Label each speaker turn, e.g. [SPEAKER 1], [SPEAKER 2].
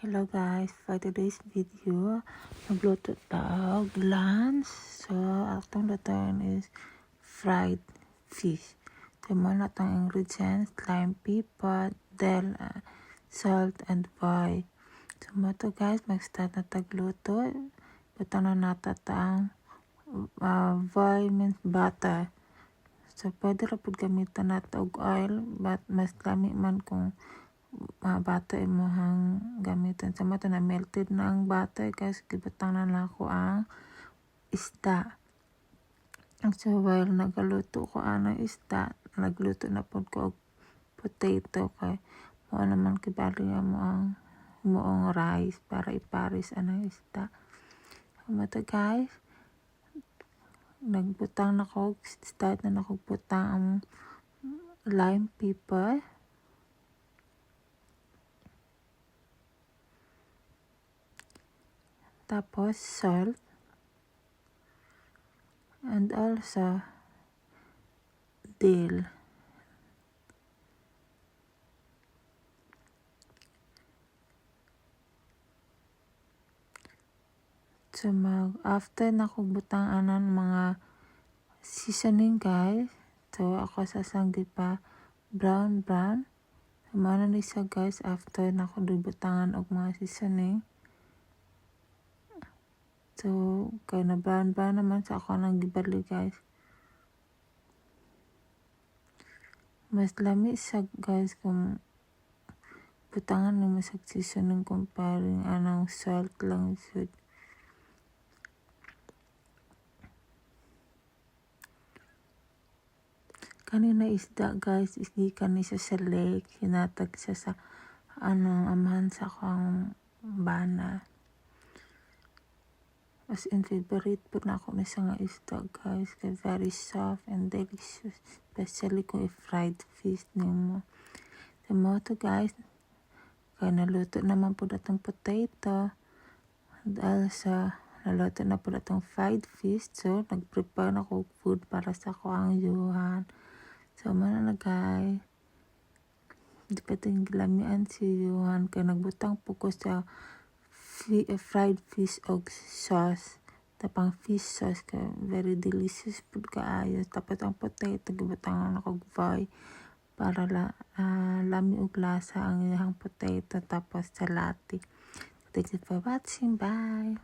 [SPEAKER 1] Hello guys, for today's video, nagluto tayo lunch. So, atong lutuin is fried fish. Tama na itong ingredients, lime pepper, dill, salt, and oil. So, to guys, mag-start na tagluto. Butang na natin ang oil means butter. So, pwede rin po gamitan natin og oil, but mas lami man kung butter imong gamitan. Sa mato na melted na ang butter guys, gibutang na ako ang isda. So while nagaluto ko ang isda, nagluto na po ko og potato kay mo naman kibali mo ang muong rice para iparis ang isda. So mato guys, nagbutang na ko, start na ako butang ang lime pepper. Tapos salt, and also dill. So after na kong butang anan mga seasoning guys, so ako sasanggi pa brown. Mana ni siya guys after na ko butangan og mga seasoning. So, kaya na brown naman sa ako nang gibali guys. Mas lami siya guys kung butangan na mas seasoning comparing anang salt lang sud. Kanina isda guys, gikan ni siya sa lake, hinatag siya sa amahan sa akong bana. As in favorite po na ako na siya nga isda guys, kaya very soft and delicious, especially kung fried fish nimo. So mo to guys, kaya naluto naman po datong potato, and also naluto na po datong fried fish. So nagprepare na ko food para sa ko ang yuhan. So mana na guys, di pa ting gilamian si yuhan, kaya nagbutang po ko sa fried fish og sauce. Tapang fish sauce ka very delicious food kaayo. Tapos ang potato gibutangan ako voy para lami og lasa ang iyang potato, tapos salati. Thank you for watching. Bye.